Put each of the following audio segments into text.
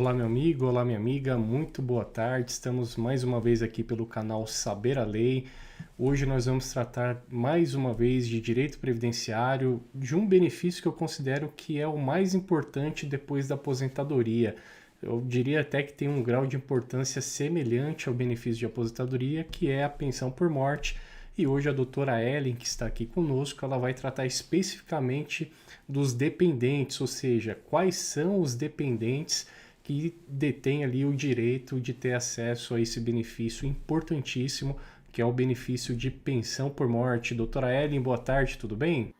Olá, meu amigo, olá, minha amiga, muito boa tarde. Estamos mais uma vez aqui pelo canal Saber a Lei. Hoje nós vamos tratar mais uma vez de direito previdenciário, de um benefício que eu considero que é o mais importante depois da aposentadoria. Eu diria até que tem um grau de importância semelhante ao benefício de aposentadoria, que é a pensão por morte. E hoje a doutora Ellen, que está aqui conosco, ela vai tratar especificamente dos dependentes, ou seja, quais são os dependentes que detêm ali o direito de ter acesso a esse benefício importantíssimo, que é o benefício de pensão por morte. Doutora Ellen, boa tarde, tudo bem?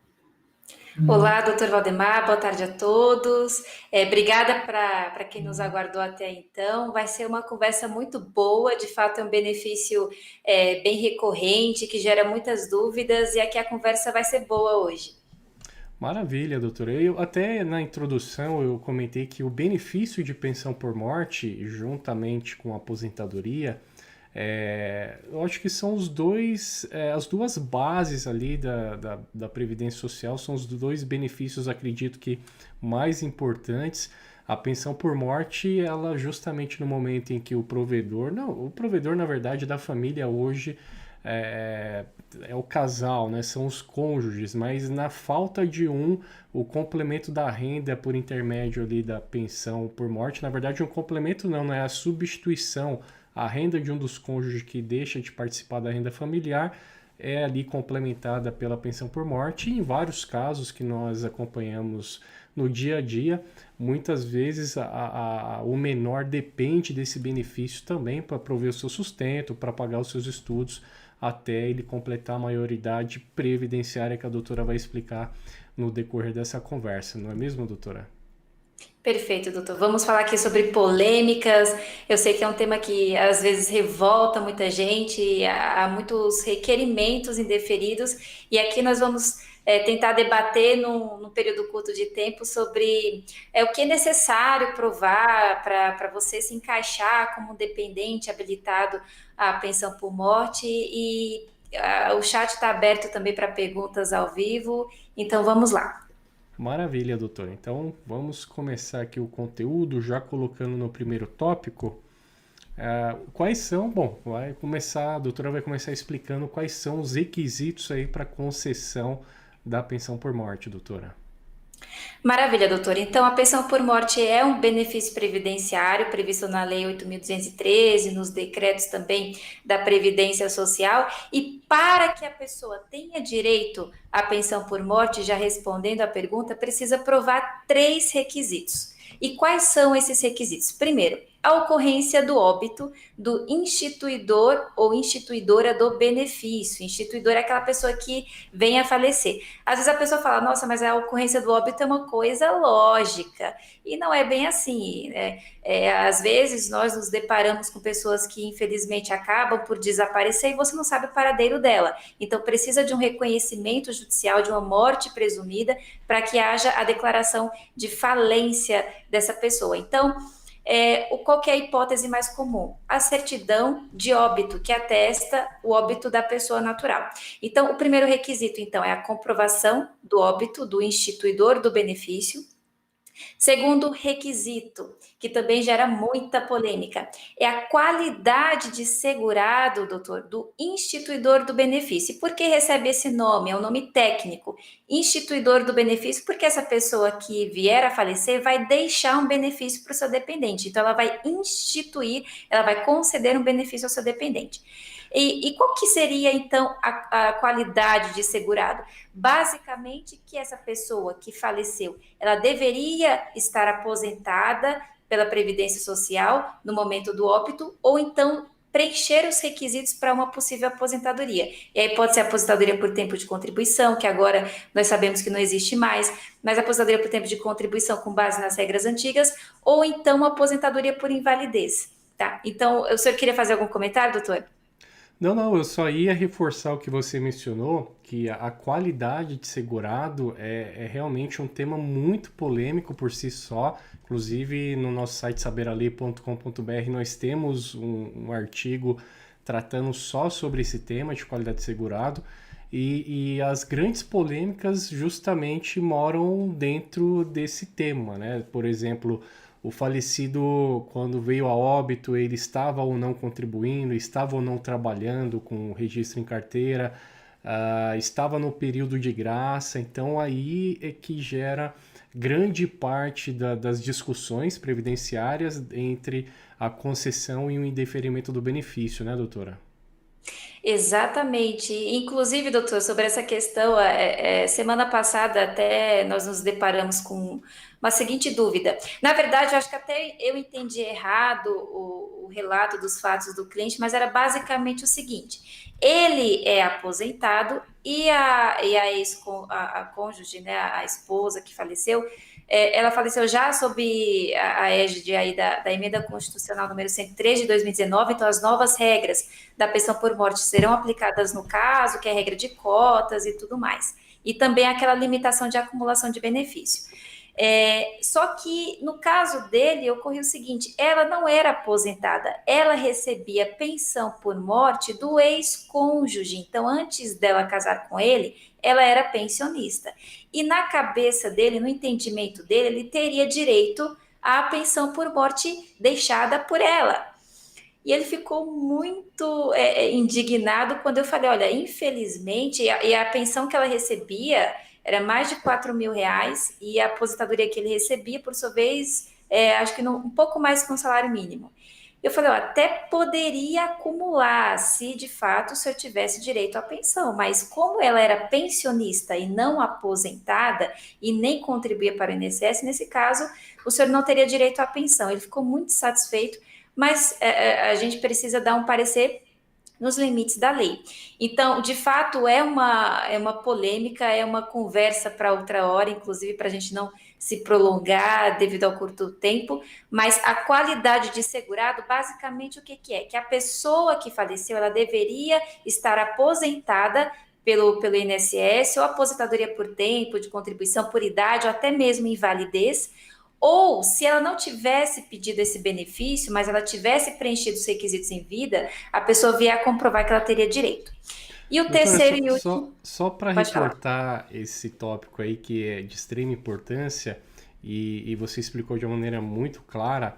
Olá, doutor Valdemar, boa tarde a todos. Obrigada para quem nos aguardou até então. Vai ser uma conversa muito boa, de fato é um benefício bem recorrente, que gera muitas dúvidas, e aqui a conversa vai ser boa hoje. Maravilha, doutora. Eu até na introdução eu comentei que o benefício de pensão por morte, juntamente com a aposentadoria, eu acho que são as duas bases ali da Previdência Social, são os dois benefícios, acredito que, mais importantes. A pensão por morte, ela justamente no momento em que o provedor na verdade da família hoje é, é o casal, né? São os cônjuges, mas na falta de um, o complemento da renda por intermédio ali da pensão por morte, na verdade um complemento não é a substituição, a renda de um dos cônjuges que deixa de participar da renda familiar é ali complementada pela pensão por morte. E em vários casos que nós acompanhamos no dia a dia, muitas vezes o menor depende desse benefício também para prover o seu sustento, para pagar os seus estudos, até ele completar a maioridade previdenciária que a doutora vai explicar no decorrer dessa conversa, não é mesmo, doutora? Perfeito, doutor. Vamos falar aqui sobre polêmicas. Eu sei que é um tema que às vezes revolta muita gente, há muitos requerimentos indeferidos, e aqui nós vamos tentar debater num período curto de tempo sobre o que é necessário provar para você se encaixar como dependente habilitado à pensão por morte. E o chat está aberto também para perguntas ao vivo, então vamos lá. Maravilha, doutora. Então vamos começar aqui o conteúdo, já colocando no primeiro tópico. Quais são, bom, a doutora vai começar explicando quais são os requisitos aí para concessão da pensão por morte, doutora. Maravilha, doutora. Então, a pensão por morte é um benefício previdenciário previsto na Lei 8.213, nos decretos também da Previdência Social. E para que a pessoa tenha direito à pensão por morte, já respondendo à pergunta, precisa provar três requisitos. E quais são esses requisitos? Primeiro, a ocorrência do óbito do instituidor ou instituidora do benefício. Instituidor é aquela pessoa que vem a falecer. Às vezes a pessoa fala, nossa, mas a ocorrência do óbito é uma coisa lógica. E não é bem assim, né? Às vezes nós nos deparamos com pessoas que infelizmente acabam por desaparecer e você não sabe o paradeiro dela. Então precisa de um reconhecimento judicial de uma morte presumida para que haja a declaração de falência dessa pessoa. Então, qual que é a hipótese mais comum? A certidão de óbito, que atesta o óbito da pessoa natural. Então, o primeiro requisito, então, é a comprovação do óbito do instituidor do benefício. Segundo requisito, que também gera muita polêmica, é a qualidade de segurado, doutor, do instituidor do benefício. Por que recebe esse nome? É um nome técnico. Instituidor do benefício, porque essa pessoa que vier a falecer vai deixar um benefício para o seu dependente. Então, ela vai instituir, ela vai conceder um benefício ao seu dependente. E qual que seria, então, a qualidade de segurado? Basicamente, que essa pessoa que faleceu, ela deveria estar aposentada pela Previdência Social no momento do óbito, ou então preencher os requisitos para uma possível aposentadoria. E aí pode ser aposentadoria por tempo de contribuição, que agora nós sabemos que não existe mais, mas aposentadoria por tempo de contribuição com base nas regras antigas, ou então aposentadoria por invalidez. Tá? Então, o senhor queria fazer algum comentário, doutor? Não, não, eu só ia reforçar o que você mencionou, que a qualidade de segurado é realmente um tema muito polêmico por si só. Inclusive, no nosso site saberalei.com.br nós temos um artigo tratando só sobre esse tema de qualidade de segurado. E as grandes polêmicas justamente moram dentro desse tema, né? Por exemplo, o falecido, quando veio a óbito, ele estava ou não contribuindo, estava ou não trabalhando com o registro em carteira, estava no período de graça, então aí é que gera grande parte das discussões previdenciárias entre a concessão e o indeferimento do benefício, né, doutora? Exatamente. Inclusive, doutor, sobre essa questão, semana passada até nós nos deparamos com uma seguinte dúvida. Na verdade, eu acho que até eu entendi errado o relato dos fatos do cliente, mas era basicamente o seguinte: ele é aposentado e a ex, a cônjuge, né, a esposa que faleceu, ela faleceu já sob a égide aí da emenda constitucional número 103 de 2019, então as novas regras da pensão por morte serão aplicadas no caso, que é a regra de cotas e tudo mais. E também aquela limitação de acumulação de benefício. Só que no caso dele ocorreu o seguinte: ela não era aposentada, ela recebia pensão por morte do ex-cônjuge. Então, antes dela casar com ele, ela era pensionista. E na cabeça dele, no entendimento dele, ele teria direito à pensão por morte deixada por ela. E ele ficou muito indignado quando eu falei: olha, infelizmente, e a pensão que ela recebia era mais de R$ 4.000, e a aposentadoria que ele recebia, por sua vez, acho que um pouco mais que um salário mínimo. Eu falei: ó, até poderia acumular se de fato o senhor tivesse direito à pensão, mas como ela era pensionista e não aposentada e nem contribuía para o INSS, nesse caso, o senhor não teria direito à pensão. Ele ficou muito satisfeito, mas a gente precisa dar um parecer nos limites da lei. Então, de fato, é uma polêmica, é uma conversa para outra hora, inclusive para a gente não se prolongar devido ao curto tempo, mas a qualidade de segurado, basicamente, o que é? Que a pessoa que faleceu, ela deveria estar aposentada pelo INSS, ou aposentadoria por tempo, de contribuição por idade, ou até mesmo invalidez, ou, se ela não tivesse pedido esse benefício, mas ela tivesse preenchido os requisitos em vida, a pessoa vier a comprovar que ela teria direito. E o Doutora, terceiro e último, só para pode falar. reportar esse tópico aí que é de extrema importância e você explicou de uma maneira muito clara,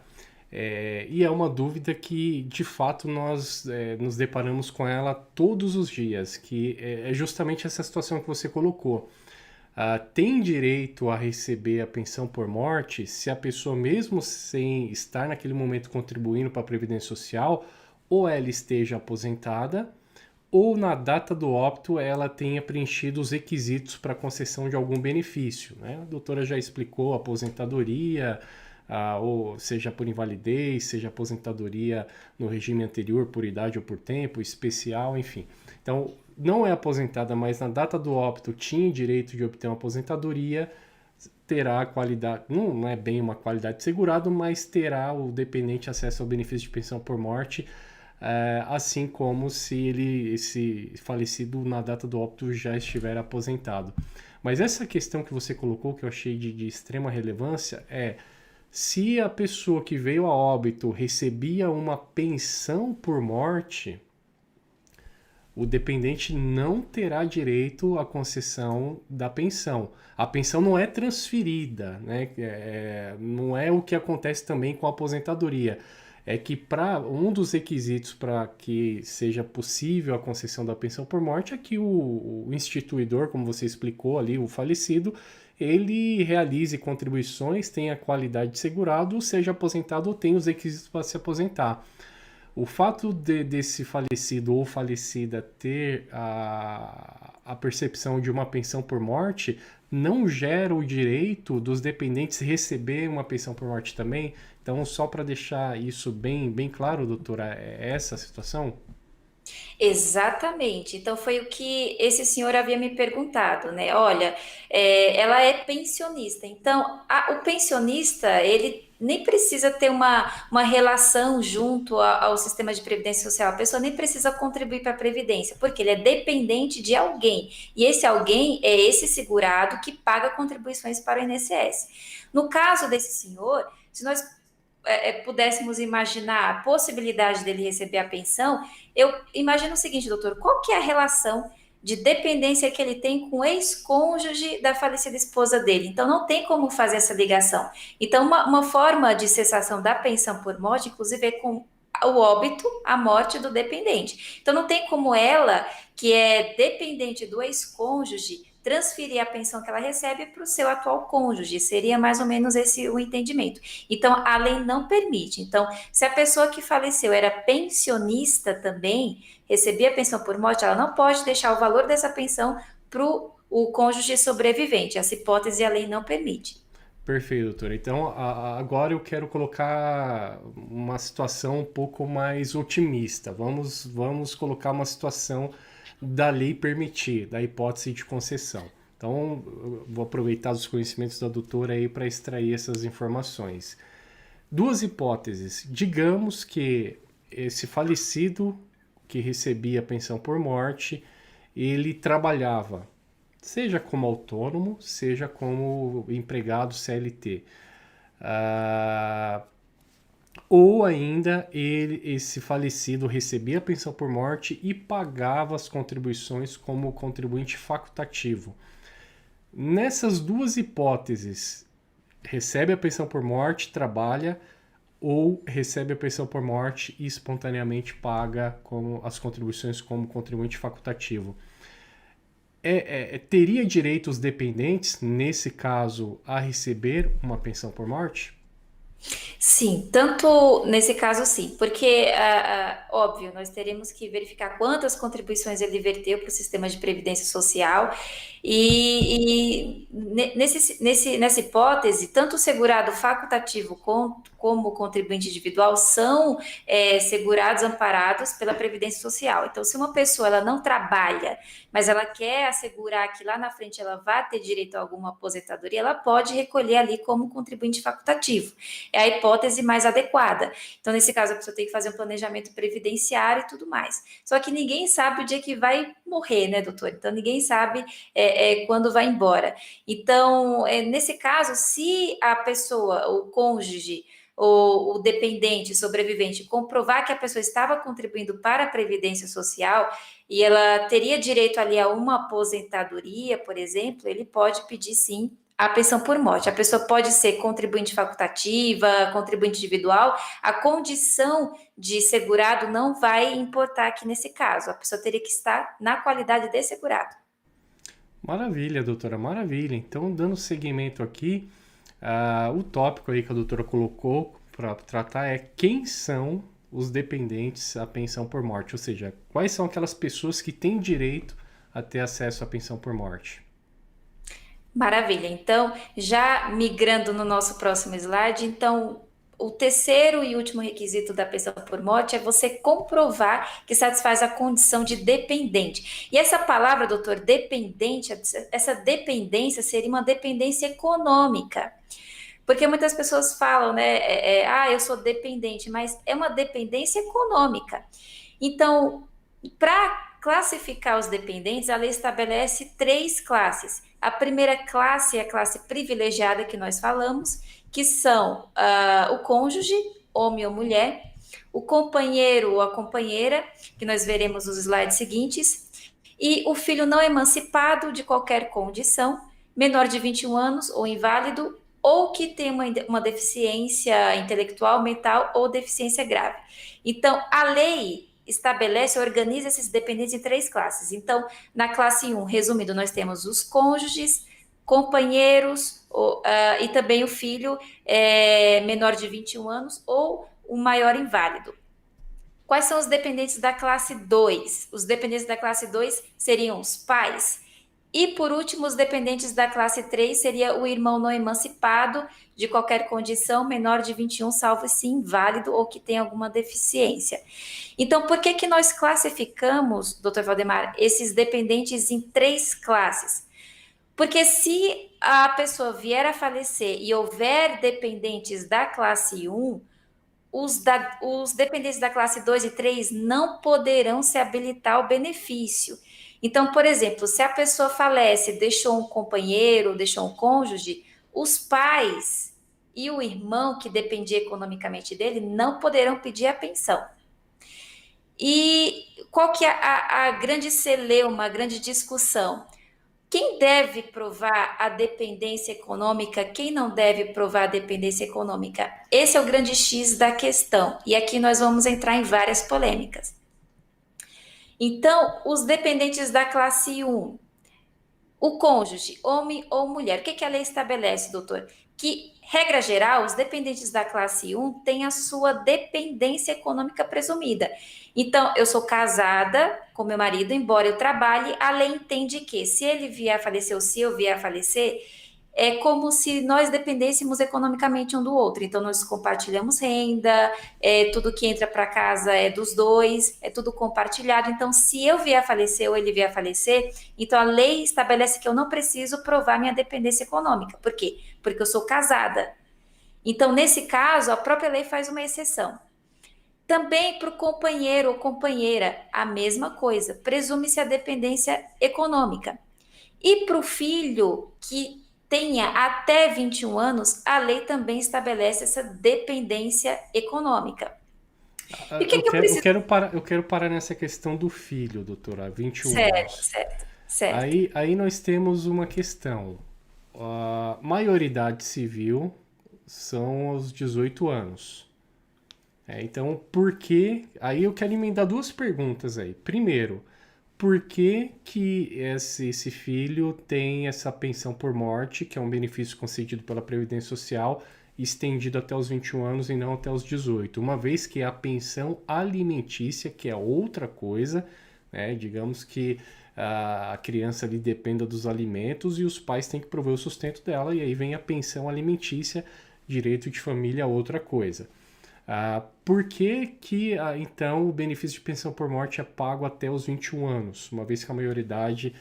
e é uma dúvida que de fato nós nos deparamos com ela todos os dias, que é justamente essa situação que você colocou. Tem direito a receber a pensão por morte se a pessoa, mesmo sem estar naquele momento contribuindo para a Previdência Social, ou ela esteja aposentada, ou na data do óbito ela tenha preenchido os requisitos para concessão de algum benefício, né? A doutora já explicou a aposentadoria, ou seja por invalidez, seja aposentadoria no regime anterior por idade ou por tempo, especial, enfim. Então, não é aposentada, mas na data do óbito tinha direito de obter uma aposentadoria, terá a qualidade, não é bem uma qualidade de segurado, mas terá o dependente acesso ao benefício de pensão por morte, assim como se esse falecido na data do óbito já estiver aposentado. Mas essa questão que você colocou, que eu achei de extrema relevância, se a pessoa que veio a óbito recebia uma pensão por morte, o dependente não terá direito à concessão da pensão. A pensão não é transferida, né? Não é o que acontece também com a aposentadoria. É que para um dos requisitos para que seja possível a concessão da pensão por morte é que o instituidor, como você explicou ali, o falecido, ele realize contribuições, tenha qualidade de segurado, seja aposentado ou tenha os requisitos para se aposentar. O fato desse falecido ou falecida ter a percepção de uma pensão por morte não gera o direito dos dependentes receber uma pensão por morte também. Então, só para deixar isso bem, bem claro, doutora, é essa a situação? Exatamente. Então foi o que esse senhor havia me perguntado, né? Olha, ela é pensionista. Então, o pensionista, ele nem precisa ter uma relação junto ao sistema de previdência social. A pessoa nem precisa contribuir para a previdência, porque ele é dependente de alguém. E esse alguém é esse segurado que paga contribuições para o INSS. No caso desse senhor, se nós pudéssemos imaginar a possibilidade dele receber a pensão, eu imagino o seguinte, doutor: qual que é a relação de dependência que ele tem com o ex-cônjuge da falecida esposa dele. Então, não tem como fazer essa ligação. Então, uma forma de cessação da pensão por morte, inclusive, é com o óbito, a morte do dependente. Então, não tem como ela, que é dependente do ex-cônjuge, transferir a pensão que ela recebe para o seu atual cônjuge. Seria mais ou menos esse o entendimento. Então, a lei não permite. Então, se a pessoa que faleceu era pensionista também, recebia pensão por morte, ela não pode deixar o valor dessa pensão para o cônjuge sobrevivente. Essa hipótese a lei não permite. Perfeito, doutora. Então, agora eu quero colocar uma situação um pouco mais otimista. Vamos colocar uma situação da lei permitir, da hipótese de concessão. Então, eu vou aproveitar os conhecimentos da doutora aí para extrair essas informações. Duas hipóteses. Digamos que esse falecido que recebia pensão por morte, ele trabalhava, seja como autônomo, seja como empregado CLT. Ou ainda esse falecido recebia a pensão por morte e pagava as contribuições como contribuinte facultativo. Nessas duas hipóteses, recebe a pensão por morte, trabalha, ou recebe a pensão por morte e espontaneamente paga as contribuições como contribuinte facultativo. Teria direito os dependentes, nesse caso, a receber uma pensão por morte? Sim, tanto nesse caso sim, porque, óbvio, nós teremos que verificar quantas contribuições ele verteu para o sistema de previdência social nessa hipótese, tanto o segurado facultativo como o contribuinte individual são segurados, amparados pela Previdência Social. Então, se uma pessoa ela não trabalha, mas ela quer assegurar que lá na frente ela vá ter direito a alguma aposentadoria, ela pode recolher ali como contribuinte facultativo. É a hipótese mais adequada. Então, nesse caso, a pessoa tem que fazer um planejamento previdenciário e tudo mais. Só que ninguém sabe o dia que vai morrer, né, doutor? Então, ninguém sabe quando vai embora. Então, nesse caso, se a pessoa, o cônjuge, o dependente, sobrevivente, comprovar que a pessoa estava contribuindo para a Previdência Social e ela teria direito ali a uma aposentadoria, por exemplo, ele pode pedir sim a pensão por morte. A pessoa pode ser contribuinte facultativa, contribuinte individual, a condição de segurado não vai importar aqui nesse caso. A pessoa teria que estar na qualidade de segurado. Maravilha, doutora, maravilha. Então, dando seguimento aqui, o tópico aí que a doutora colocou para tratar é quem são os dependentes à pensão por morte, ou seja, quais são aquelas pessoas que têm direito a ter acesso à pensão por morte. Maravilha. Então, já migrando no nosso próximo slide, então, o terceiro e último requisito da pensão por morte é você comprovar que satisfaz a condição de dependente. E essa palavra, doutor, dependente, essa dependência seria uma dependência econômica. Porque muitas pessoas falam, né? Eu sou dependente, mas é uma dependência econômica. Então, para classificar os dependentes, a lei estabelece 3 classes. A primeira classe é a classe privilegiada que nós falamos, que são o cônjuge, homem ou mulher, o companheiro ou a companheira, que nós veremos nos slides seguintes, e o filho não emancipado de qualquer condição, menor de 21 anos ou inválido, ou que tem uma deficiência intelectual, mental ou deficiência grave. Então, a lei estabelece, organiza esses dependentes em 3 classes. Então, na classe 1, resumindo, nós temos os cônjuges, companheiros e também o filho menor de 21 anos ou o maior inválido. Quais são os dependentes da classe 2? Os dependentes da classe 2 seriam os pais. E, por último, os dependentes da classe 3 seria o irmão não emancipado de qualquer condição, menor de 21, salvo se inválido ou que tenha alguma deficiência. Então, por que nós classificamos, doutor Valdemar, esses dependentes em 3 classes? Porque se a pessoa vier a falecer e houver dependentes da classe 1, os dependentes da classe 2 e 3 não poderão se habilitar ao benefício. Então, por exemplo, se a pessoa falece, deixou um companheiro, deixou um cônjuge, os pais e o irmão que dependia economicamente dele não poderão pedir a pensão. E qual que é a grande celeuma, a grande discussão? Quem deve provar a dependência econômica, quem não deve provar a dependência econômica? Esse é o grande X da questão. E aqui nós vamos entrar em várias polêmicas. Então, os dependentes da classe 1, o cônjuge, homem ou mulher, o que a lei estabelece, doutor? Que, regra geral, os dependentes da classe 1 têm a sua dependência econômica presumida. Então, eu sou casada com meu marido, embora eu trabalhe, a lei entende que se ele vier a falecer ou se eu vier a falecer, é como se nós dependêssemos economicamente um do outro. Então, nós compartilhamos renda, tudo que entra para casa é dos dois, é tudo compartilhado. Então, se eu vier a falecer ou ele vier a falecer, então a lei estabelece que eu não preciso provar minha dependência econômica. Por quê? Porque eu sou casada. Então, nesse caso, a própria lei faz uma exceção. Também para o companheiro ou companheira, a mesma coisa. Presume-se a dependência econômica. E para o filho que tenha até 21 anos, a lei também estabelece essa dependência econômica. E o que, Eu que eu quero, eu preciso? quero parar, eu quero parar nessa questão do filho, doutora, 21 Certo, anos. certo, certo. Aí nós temos uma questão. A maioridade civil são aos 18 anos. Então, por que... Aí eu quero emendar duas perguntas aí. Primeiro, por que que esse filho tem essa pensão por morte, que é um benefício concedido pela Previdência Social, estendido até os 21 anos e não até os 18? Uma vez que a pensão alimentícia, que é outra coisa, né? Digamos que a criança ali dependa dos alimentos e os pais têm que prover o sustento dela, e aí vem a pensão alimentícia, direito de família, outra coisa. Por que que, então, o benefício de pensão por morte é pago até os 21 anos, uma vez que a maioridade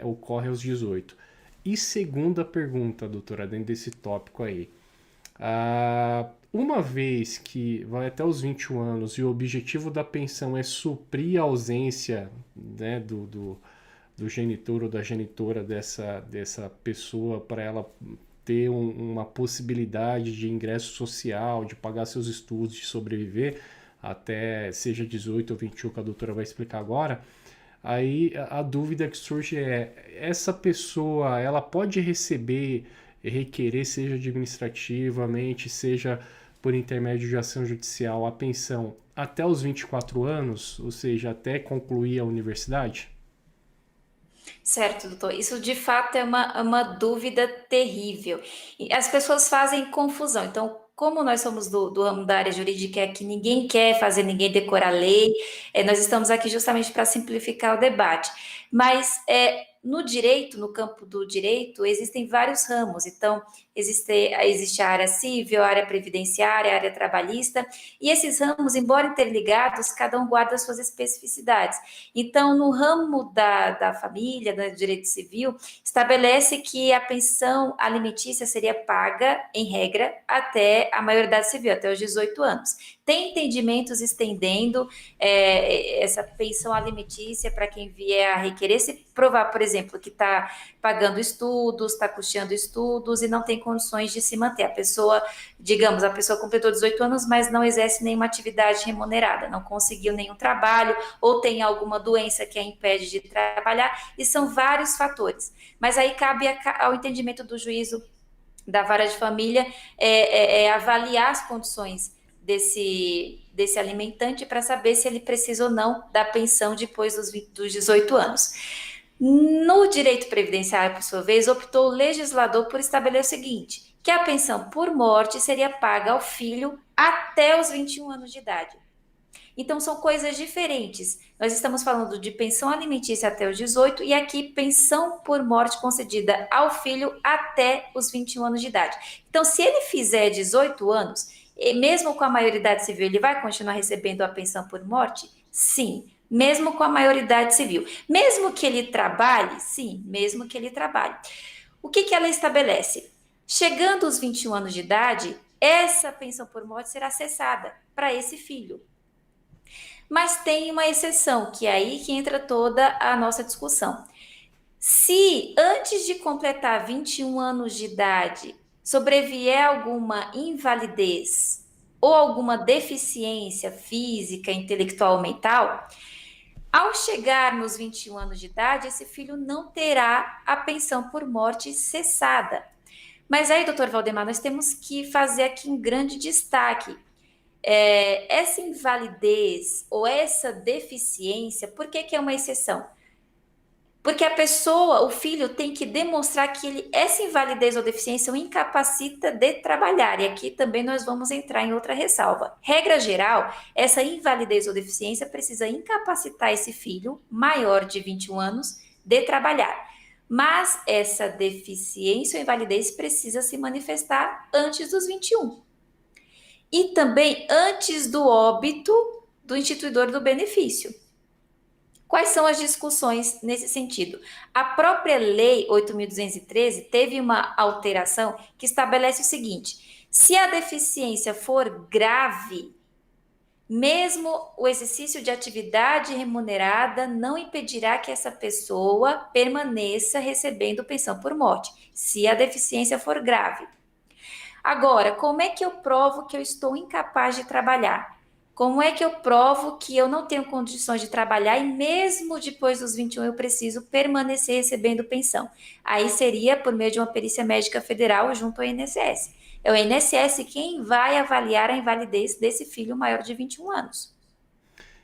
ocorre aos 18? E segunda pergunta, doutora, dentro desse tópico aí. Uma vez que vai até os 21 anos e o objetivo da pensão é suprir a ausência, né, do genitor ou da genitora dessa pessoa, para ela ter uma possibilidade de ingresso social, de pagar seus estudos, de sobreviver até seja 18 ou 21, que a doutora vai explicar agora. Aí a dúvida que surge é: essa pessoa, ela pode receber, requerer, seja administrativamente, seja por intermédio de ação judicial, a pensão até os 24 anos, ou seja, até concluir a universidade? Certo, doutor. Isso de fato é uma dúvida terrível. E as pessoas fazem confusão. Então, como nós somos do ramo da área jurídica, é que ninguém quer fazer ninguém decorar a lei, nós estamos aqui justamente para simplificar o debate. Mas no direito, no campo do direito, existem vários ramos. Então, existe a área civil, a área previdenciária, a área trabalhista, e esses ramos, embora interligados, cada um guarda suas especificidades. Então, no ramo da família, do direito civil, estabelece que a pensão alimentícia seria paga, em regra, até a maioridade civil, até os 18 anos. Tem entendimentos estendendo essa pensão alimentícia para quem vier a requerer, se provar, por exemplo, que está pagando estudos, está custeando estudos e não tem condições de se manter. A pessoa, digamos, a pessoa completou 18 anos, mas não exerce nenhuma atividade remunerada, não conseguiu nenhum trabalho, ou tem alguma doença que a impede de trabalhar, e são vários fatores. Mas aí cabe ao entendimento do juízo da vara de família avaliar as condições desse alimentante para saber se ele precisa ou não da pensão depois dos 18 anos. No direito previdenciário, por sua vez, optou o legislador por estabelecer o seguinte: que a pensão por morte seria paga ao filho até os 21 anos de idade. Então, são coisas diferentes. Nós estamos falando de pensão alimentícia até os 18 e aqui pensão por morte concedida ao filho até os 21 anos de idade. Então, se ele fizer 18 anos, e mesmo com a maioridade civil, ele vai continuar recebendo a pensão por morte? Sim, mesmo com a maioridade civil. Mesmo que ele trabalhe? Sim, mesmo que ele trabalhe. O que ela estabelece? Chegando aos 21 anos de idade, essa pensão por morte será cessada para esse filho. Mas tem uma exceção, que é aí que entra toda a nossa discussão. Se antes de completar 21 anos de idade sobrevier alguma invalidez ou alguma deficiência física, intelectual ou mental, ao chegar nos 21 anos de idade, esse filho não terá a pensão por morte cessada. Mas aí, doutor Valdemar, nós temos que fazer aqui um grande destaque. Essa invalidez ou essa deficiência, por que é uma exceção? Porque a pessoa, o filho, tem que demonstrar que essa invalidez ou deficiência o incapacita de trabalhar. E aqui também nós vamos entrar em outra ressalva. Regra geral, essa invalidez ou deficiência precisa incapacitar esse filho, maior de 21 anos, de trabalhar. Mas essa deficiência ou invalidez precisa se manifestar antes dos 21. E também antes do óbito do instituidor do benefício. Quais são as discussões nesse sentido? A própria Lei 8.213 teve uma alteração que estabelece o seguinte: se a deficiência for grave, mesmo o exercício de atividade remunerada não impedirá que essa pessoa permaneça recebendo pensão por morte, se a deficiência for grave. Agora, como é que eu provo que eu estou incapaz de trabalhar? Como é que eu provo que eu não tenho condições de trabalhar e mesmo depois dos 21 eu preciso permanecer recebendo pensão? Aí seria por meio de uma perícia médica federal junto ao INSS. É o INSS quem vai avaliar a invalidez desse filho maior de 21 anos.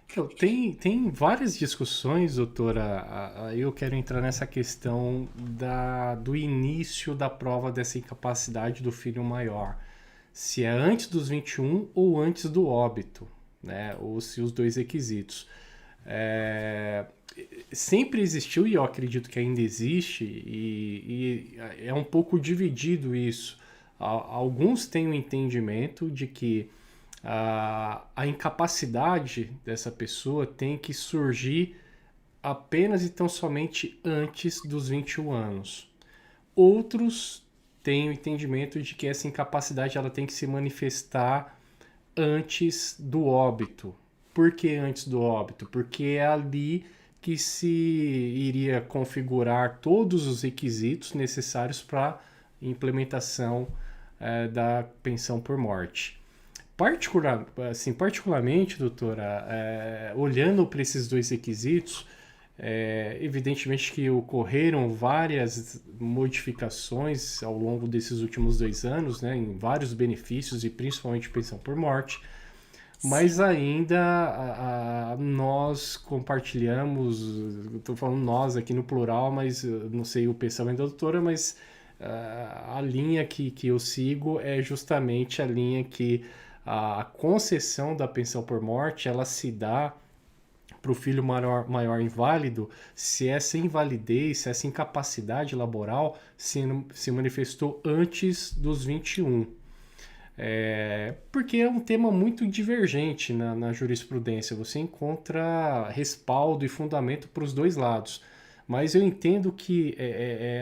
Então, tem várias discussões, doutora. Aí eu quero entrar nessa questão do início da prova dessa incapacidade do filho maior. Se é antes dos 21 ou antes do óbito, né? Ou se os dois requisitos. Sempre existiu, e eu acredito que ainda existe, e é um pouco dividido isso. Alguns têm o entendimento de que a incapacidade dessa pessoa tem que surgir apenas e tão somente antes dos 21 anos. Outros têm o entendimento de que essa incapacidade ela tem que se manifestar antes do óbito. Por que antes do óbito? Porque é ali que se iria configurar todos os requisitos necessários para implementação da pensão por morte. Particularmente, doutora, olhando para esses dois requisitos, evidentemente que ocorreram várias modificações ao longo desses últimos 2 anos, né, em vários benefícios e principalmente pensão por morte, mas ainda nós compartilhamos, estou falando nós aqui no plural, mas não sei o pensamento da doutora, mas a linha que eu sigo é justamente a linha que a concessão da pensão por morte ela se dá para o filho maior inválido se essa invalidez, se essa incapacidade laboral se manifestou antes dos 21. Porque é um tema muito divergente na jurisprudência, você encontra respaldo e fundamento para os dois lados. Mas eu entendo que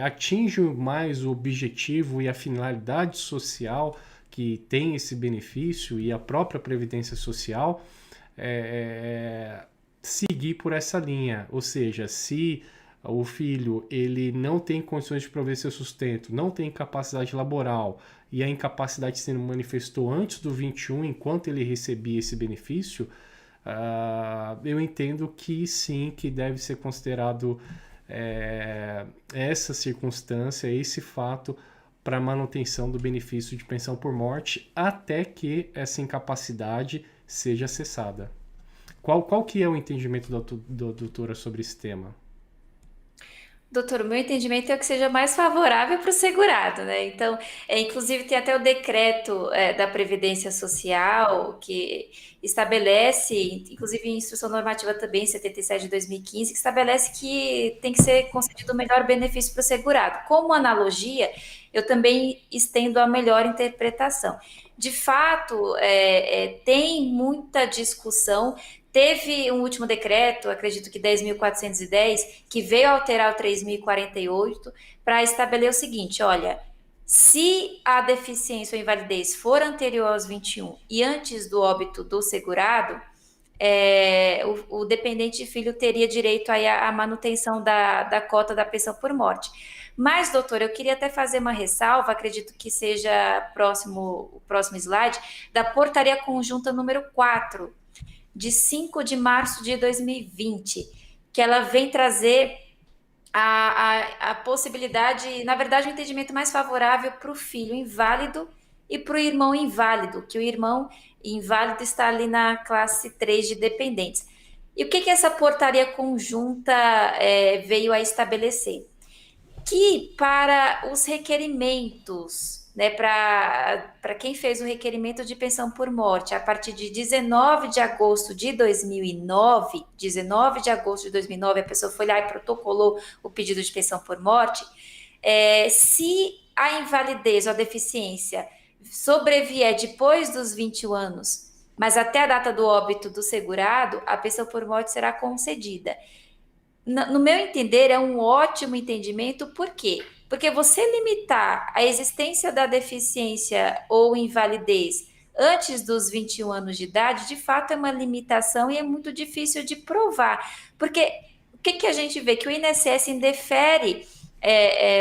atinge mais o objetivo e a finalidade social que tem esse benefício e a própria Previdência Social seguir por essa linha. Ou seja, se o filho ele não tem condições de prover seu sustento, não tem capacidade laboral e a incapacidade se manifestou antes do 21, enquanto ele recebia esse benefício, eu entendo que sim, que deve ser considerado essa circunstância, esse fato para a manutenção do benefício de pensão por morte até que essa incapacidade seja cessada. Qual que é o entendimento da doutora sobre esse tema? Doutor, o meu entendimento é que seja mais favorável para o segurado, né? Então, inclusive tem até o decreto da Previdência Social que estabelece, inclusive em instrução normativa também, 77 de 2015, que estabelece que tem que ser concedido o melhor benefício para o segurado. Como analogia, eu também estendo a melhor interpretação. De fato, tem muita discussão. Teve um último decreto, acredito que 10.410, que veio alterar o 3.048 para estabelecer o seguinte: olha, se a deficiência ou invalidez for anterior aos 21 e antes do óbito do segurado, o dependente filho teria direito aí à manutenção da cota da pensão por morte. Mas, doutor, eu queria até fazer uma ressalva, acredito que seja o próximo slide, da portaria conjunta número 4, de 5 de março de 2020, que ela vem trazer a possibilidade, na verdade, um entendimento mais favorável para o filho inválido e para o irmão inválido, que o irmão inválido está ali na classe 3 de dependentes. E o que essa portaria conjunta veio a estabelecer? Que para os requerimentos, né, para quem fez o requerimento de pensão por morte a partir de 19 de agosto de 2009, 19 de agosto de 2009, a pessoa foi lá e protocolou o pedido de pensão por morte, se a invalidez ou a deficiência sobrevier depois dos 21 anos, mas até a data do óbito do segurado, a pensão por morte será concedida. No meu entender, é um ótimo entendimento, por quê? Porque você limitar a existência da deficiência ou invalidez antes dos 21 anos de idade, de fato é uma limitação e é muito difícil de provar. Porque o que a gente vê? Que o INSS indefere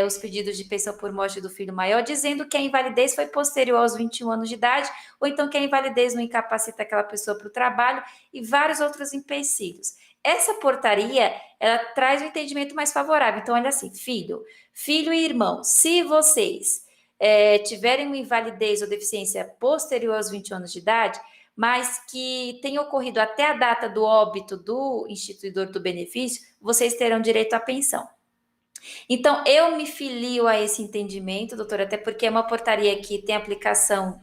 os pedidos de pensão por morte do filho maior, dizendo que a invalidez foi posterior aos 21 anos de idade, ou então que a invalidez não incapacita aquela pessoa para o trabalho e vários outros empecilhos. Essa portaria, ela traz um entendimento mais favorável. Então, olha assim, filho e irmão, se vocês tiverem uma invalidez ou deficiência posterior aos 21 anos de idade, mas que tenha ocorrido até a data do óbito do instituidor do benefício, vocês terão direito à pensão. Então, eu me filio a esse entendimento, doutora, até porque é uma portaria que tem aplicação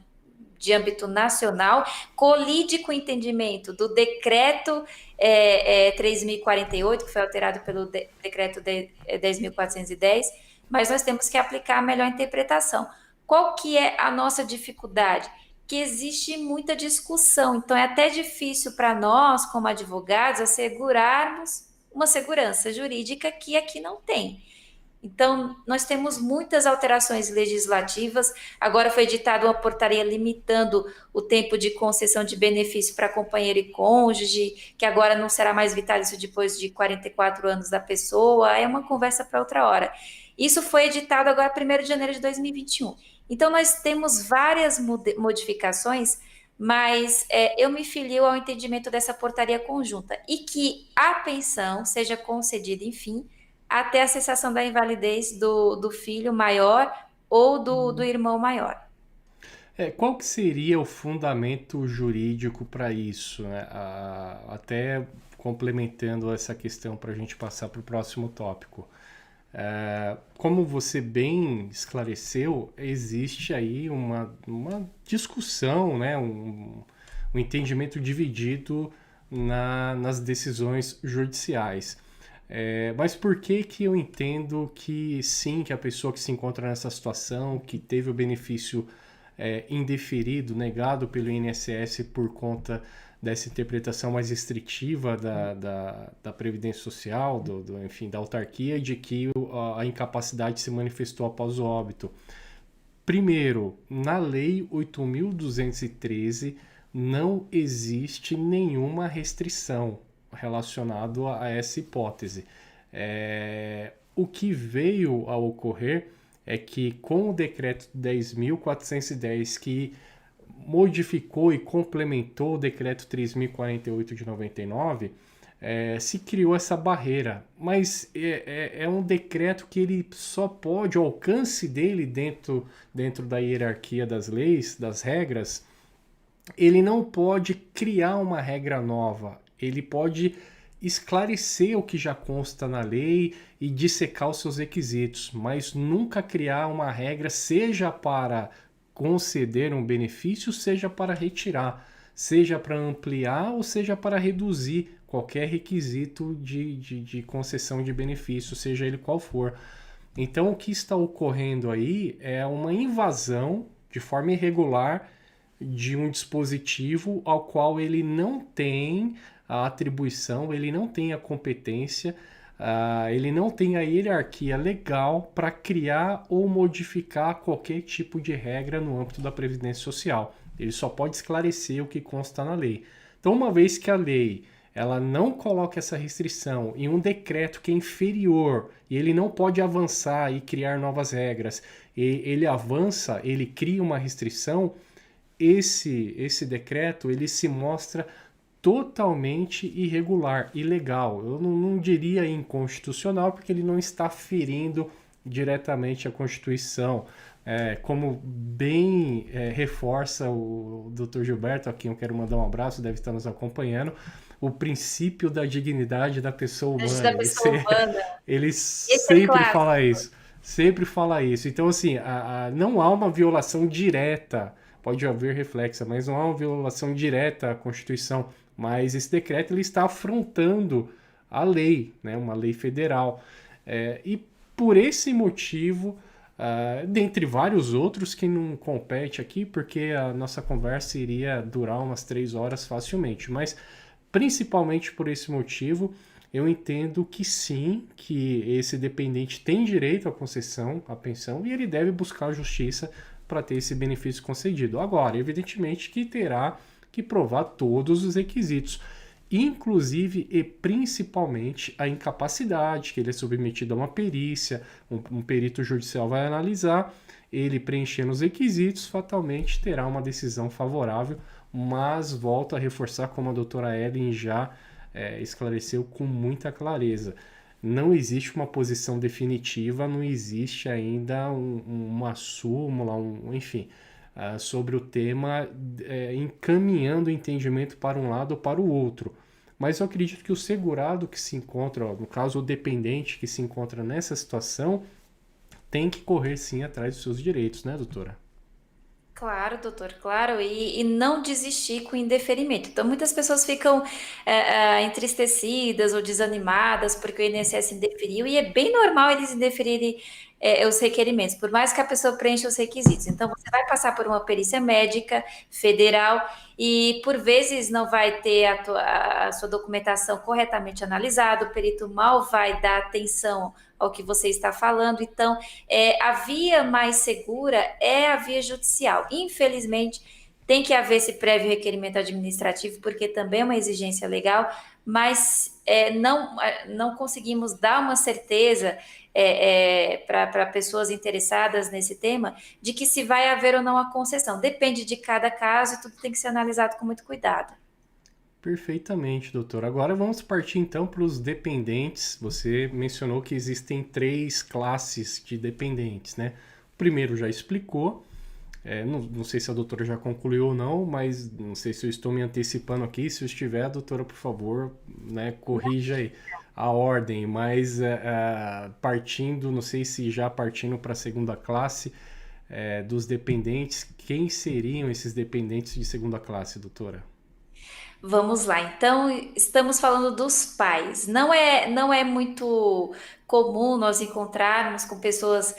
de âmbito nacional, colide com o entendimento do decreto 3.048, que foi alterado pelo decreto 10.410, mas nós temos que aplicar a melhor interpretação. Qual que é a nossa dificuldade? Que existe muita discussão, então é até difícil para nós, como advogados, assegurarmos uma segurança jurídica que aqui não tem. Então, nós temos muitas alterações legislativas. Agora foi editada uma portaria limitando o tempo de concessão de benefício para companheiro e cônjuge, que agora não será mais vitalício depois de 44 anos da pessoa. É uma conversa para outra hora. Isso foi editado agora 1º de janeiro de 2021. Então, nós temos várias modificações, mas eu me filio ao entendimento dessa portaria conjunta e que a pensão seja concedida, enfim, até a cessação da invalidez do filho maior ou do irmão maior. Qual que seria o fundamento jurídico para isso, né? Até complementando essa questão para a gente passar para o próximo tópico. Como você bem esclareceu, existe aí uma discussão, né? um entendimento dividido nas decisões judiciais. Mas por que eu entendo que sim, que a pessoa que se encontra nessa situação, que teve o benefício indeferido, negado pelo INSS por conta dessa interpretação mais restritiva da Previdência Social, enfim, da autarquia, de que a incapacidade se manifestou após o óbito? Primeiro, na Lei 8.213 não existe nenhuma restrição relacionado a essa hipótese. O que veio a ocorrer é que com o decreto 10.410, que modificou e complementou o decreto 3.048 de 99, se criou essa barreira, mas é um decreto que ele só pode, o alcance dele dentro da hierarquia das leis, das regras, ele não pode criar uma regra nova. Ele pode esclarecer o que já consta na lei e dissecar os seus requisitos, mas nunca criar uma regra, seja para conceder um benefício, seja para retirar, seja para ampliar ou seja para reduzir qualquer requisito de concessão de benefício, seja ele qual for. Então, o que está ocorrendo aí é uma invasão de forma irregular de um dispositivo ao qual ele não tem a atribuição, ele não tem a competência, ele não tem a hierarquia legal para criar ou modificar qualquer tipo de regra no âmbito da Previdência Social. Ele só pode esclarecer o que consta na lei. Então, uma vez que a lei ela não coloca essa restrição em um decreto que é inferior e ele não pode avançar e criar novas regras, e ele avança, ele cria uma restrição, esse decreto ele se mostra totalmente irregular, ilegal. Eu não diria inconstitucional, porque ele não está ferindo diretamente a Constituição. Como bem reforça o Dr. Gilberto, a quem eu quero mandar um abraço, deve estar nos acompanhando, o princípio da dignidade da pessoa humana. Da pessoa humana. Ele Esse é sempre clássico. fala isso. Sempre fala isso. Então, assim, não há uma violação direta, pode haver reflexa, mas não há uma violação direta à Constituição. Mas esse decreto ele está afrontando a lei, né, uma lei federal. E por esse motivo, dentre vários outros que não compete aqui, porque a nossa conversa iria durar umas 3 horas facilmente, mas principalmente por esse motivo, eu entendo que sim, que esse dependente tem direito à concessão, à pensão, e ele deve buscar a justiça para ter esse benefício concedido. Agora, evidentemente que terá que provar todos os requisitos, inclusive e principalmente a incapacidade, que ele é submetido a uma perícia, um perito judicial vai analisar, ele preenchendo os requisitos, fatalmente terá uma decisão favorável, mas volto a reforçar, como a doutora Ellen já esclareceu com muita clareza. Não existe uma posição definitiva, não existe ainda uma súmula, enfim, sobre o tema, encaminhando o entendimento para um lado ou para o outro. Mas eu acredito que o segurado que se encontra, no caso o dependente que se encontra nessa situação, tem que correr sim atrás dos seus direitos, né, doutora? Claro, doutor, claro, e não desistir com indeferimento. Então, muitas pessoas ficam entristecidas ou desanimadas porque o INSS indeferiu, e é bem normal eles indeferirem os requerimentos, por mais que a pessoa preencha os requisitos. Então, você vai passar por uma perícia médica federal e, por vezes, não vai ter a sua documentação corretamente analisada, o perito mal vai dar atenção ao que você está falando. Então, a via mais segura é a via judicial. Infelizmente, tem que haver esse prévio requerimento administrativo, porque também é uma exigência legal, mas não conseguimos dar uma certeza para pessoas interessadas nesse tema de que se vai haver ou não a concessão. Depende de cada caso e tudo tem que ser analisado com muito cuidado. Perfeitamente, doutor. Agora vamos partir então para os dependentes. Você mencionou que existem 3 classes de dependentes, né? O primeiro já explicou, não sei se a doutora já concluiu ou não, mas não sei se eu estou me antecipando aqui. Se eu estiver, doutora, por favor, né, corrija aí a ordem. Mas partindo, não sei se já partindo para a segunda classe dos dependentes, quem seriam esses dependentes de segunda classe, doutora? Vamos lá, então estamos falando dos pais. Não é muito comum nós encontrarmos com pessoas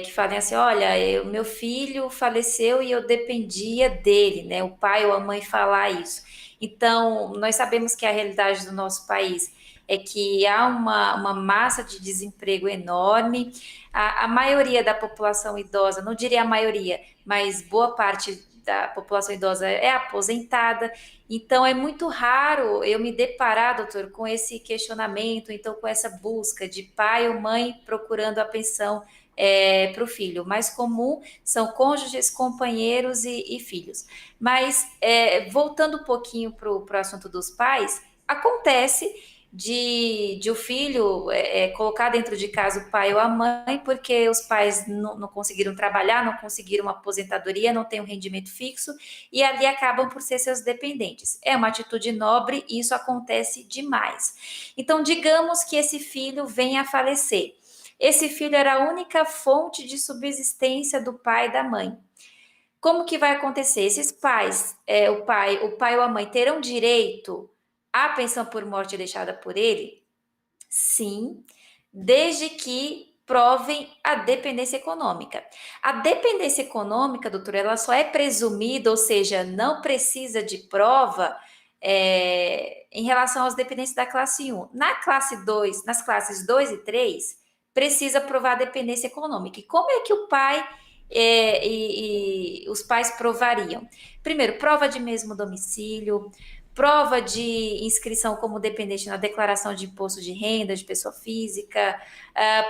que falem assim: olha, meu filho faleceu e eu dependia dele, né? O pai ou a mãe falar isso. Então, nós sabemos que a realidade do nosso país é que há uma massa de desemprego enorme. A maioria da população idosa, não diria a maioria, mas boa parte da população idosa é aposentada. Então, é muito raro eu me deparar, doutor, com esse questionamento, então com essa busca de pai ou mãe procurando a pensão para o filho. O mais comum são cônjuges, companheiros e filhos. Mas, voltando um pouquinho para o assunto dos pais, acontece de o filho colocar dentro de casa o pai ou a mãe, porque os pais não conseguiram trabalhar, não conseguiram uma aposentadoria, não têm um rendimento fixo, e ali acabam por ser seus dependentes. É uma atitude nobre e isso acontece demais. Então, digamos que esse filho venha a falecer. Esse filho era a única fonte de subsistência do pai e da mãe. Como que vai acontecer? Esses pais, o pai ou a mãe terão direito à pensão por morte deixada por ele? Sim, desde que provem a dependência econômica. A dependência econômica, doutora, ela só é presumida, ou seja, não precisa de prova em relação aos dependentes da classe 1. Na classe 2, nas classes 2 e 3, precisa provar a dependência econômica. E como é que o pai e os pais provariam? Primeiro, prova de mesmo domicílio, prova de inscrição como dependente na declaração de imposto de renda de pessoa física,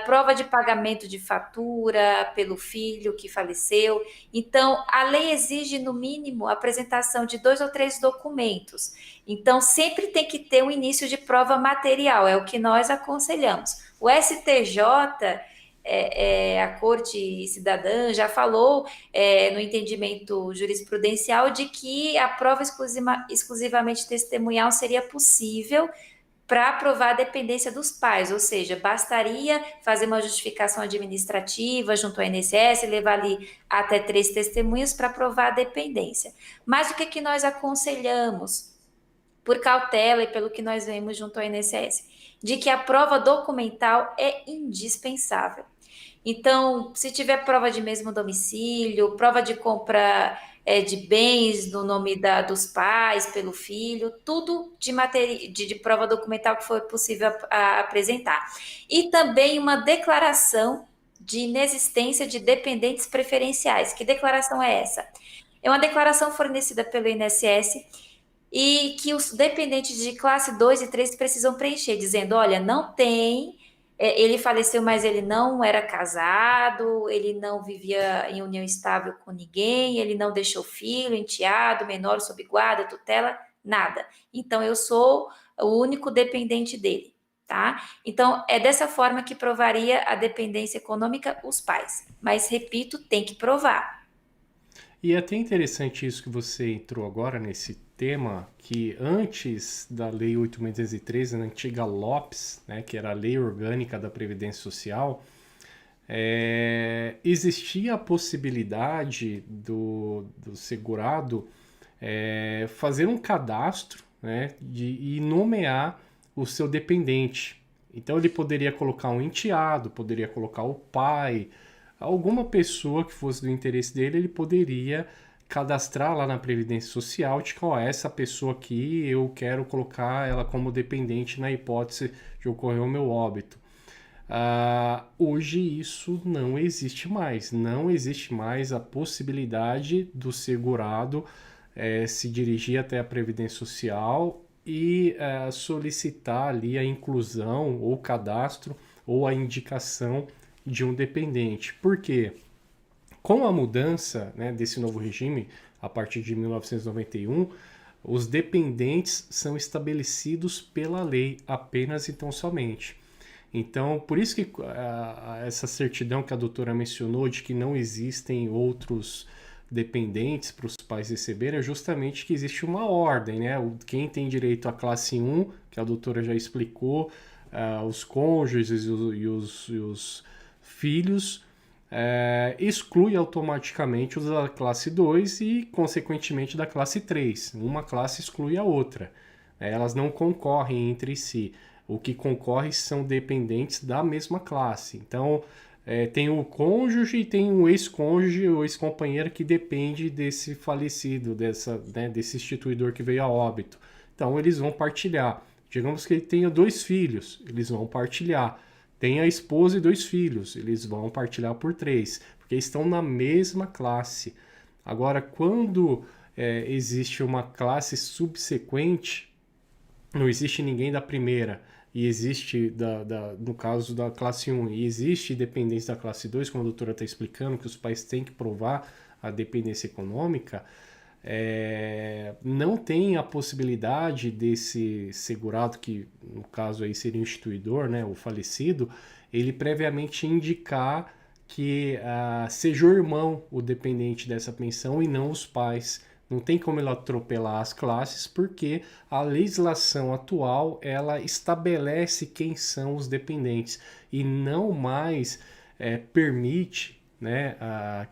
prova de pagamento de fatura pelo filho que faleceu. Então, a lei exige, no mínimo, a apresentação de 2 ou 3 documentos. Então, sempre tem que ter um início de prova material, é o que nós aconselhamos. O STJ, a Corte Cidadã, já falou no entendimento jurisprudencial de que a prova exclusivamente testemunhal seria possível para provar a dependência dos pais, ou seja, bastaria fazer uma justificação administrativa junto ao INSS, levar ali até 3 testemunhas para provar a dependência. Mas o que nós aconselhamos, por cautela e pelo que nós vemos junto ao INSS, de que a prova documental é indispensável. Então, se tiver prova de mesmo domicílio, prova de compra de bens no nome dos pais, pelo filho, tudo de prova documental que for possível apresentar. E também uma declaração de inexistência de dependentes preferenciais. Que declaração é essa? É uma declaração fornecida pelo INSS e que os dependentes de classe 2 e 3 precisam preencher, dizendo, olha, não tem... ele faleceu, mas ele não era casado, ele não vivia em união estável com ninguém, ele não deixou filho, enteado, menor sob guarda, tutela, nada. Então, eu sou o único dependente dele, tá? Então, é dessa forma que provaria a dependência econômica os pais. Mas, repito, tem que provar. E é até interessante isso que você entrou agora nesse tema, que antes da Lei 8.213, na antiga LOPS, né, que era a Lei Orgânica da Previdência Social, existia a possibilidade do segurado fazer um cadastro, né, e nomear o seu dependente. Então ele poderia colocar um enteado, poderia colocar o pai, alguma pessoa que fosse do interesse dele, ele poderia cadastrar lá na Previdência Social de qual é essa pessoa aqui, eu quero colocar ela como dependente na hipótese de ocorrer o meu óbito. Hoje isso não existe mais. Não existe mais a possibilidade do segurado se dirigir até a Previdência Social e solicitar ali a inclusão ou cadastro ou a indicação de um dependente. Por quê? Com a mudança, né, desse novo regime, a partir de 1991, os dependentes são estabelecidos pela lei, apenas e tão somente. Então, por isso que essa certidão que a doutora mencionou de que não existem outros dependentes para os pais receberem, é justamente que existe uma ordem, né? Quem tem direito à classe 1, que a doutora já explicou, os cônjuges e os filhos, exclui automaticamente os da classe 2 e, consequentemente, da classe 3. Uma classe exclui a outra. Elas não concorrem entre si. O que concorre são dependentes da mesma classe. Então, tem o cônjuge e tem o ex-cônjuge ou ex-companheiro que depende desse falecido, desse instituidor que veio a óbito. Então, eles vão partilhar. Digamos que ele tenha 2 filhos, eles vão partilhar. Tem a esposa e 2 filhos, eles vão partilhar por 3, porque estão na mesma classe. Agora, quando existe uma classe subsequente, não existe ninguém da primeira, e existe, no caso da classe 1, e existe dependência da classe 2, como a doutora está explicando, que os pais têm que provar a dependência econômica, não tem a possibilidade desse segurado, que no caso aí seria o instituidor, né, o falecido, ele previamente indicar que seja o irmão o dependente dessa pensão e não os pais. Não tem como ele atropelar as classes, porque a legislação atual ela estabelece quem são os dependentes e não mais permite, né,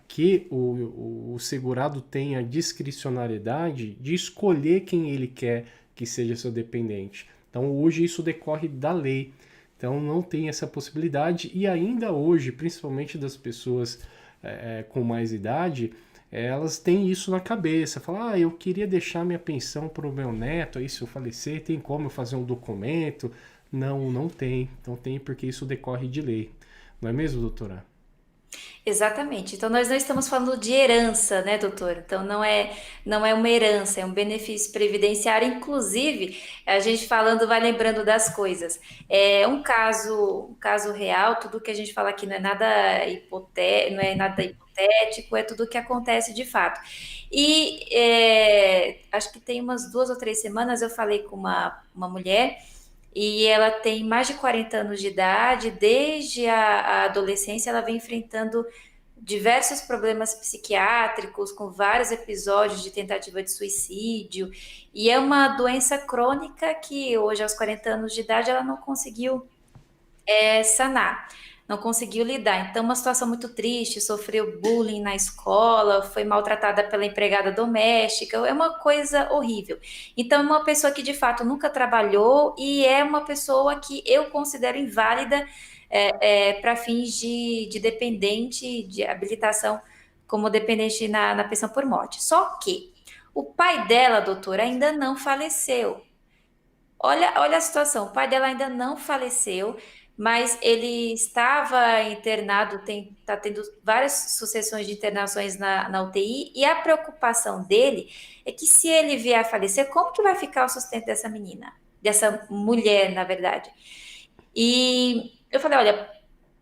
que o segurado tenha discricionariedade de escolher quem ele quer que seja seu dependente. Então hoje isso decorre da lei, então não tem essa possibilidade, e ainda hoje, principalmente das pessoas com mais idade, elas têm isso na cabeça, falam, eu queria deixar minha pensão para o meu neto, aí se eu falecer, tem como eu fazer um documento? Não tem porque isso decorre de lei. Não é mesmo, doutora? Exatamente. Então, nós não estamos falando de herança, né, doutor? Então, não é uma herança, é um benefício previdenciário. Inclusive, a gente falando vai lembrando das coisas. É um caso real, tudo que a gente fala aqui não é nada hipotético, é tudo que acontece de fato. E acho que tem umas 2 ou 3 semanas eu falei com uma mulher. E ela tem mais de 40 anos de idade, desde a adolescência ela vem enfrentando diversos problemas psiquiátricos, com vários episódios de tentativa de suicídio, e é uma doença crônica que hoje, aos 40 anos de idade, ela não conseguiu sanar, não conseguiu lidar. Então, uma situação muito triste, sofreu bullying na escola, foi maltratada pela empregada doméstica, é uma coisa horrível. Então, é uma pessoa que de fato nunca trabalhou e é uma pessoa que eu considero inválida para fins de dependente, de habilitação como dependente na pensão por morte. Só que o pai dela, doutora, ainda não faleceu. Olha a situação, o pai dela ainda não faleceu, mas ele estava internado, está tendo várias sucessões de internações na UTI, e a preocupação dele é que se ele vier a falecer, como que vai ficar o sustento dessa menina? Dessa mulher, na verdade. E eu falei, olha,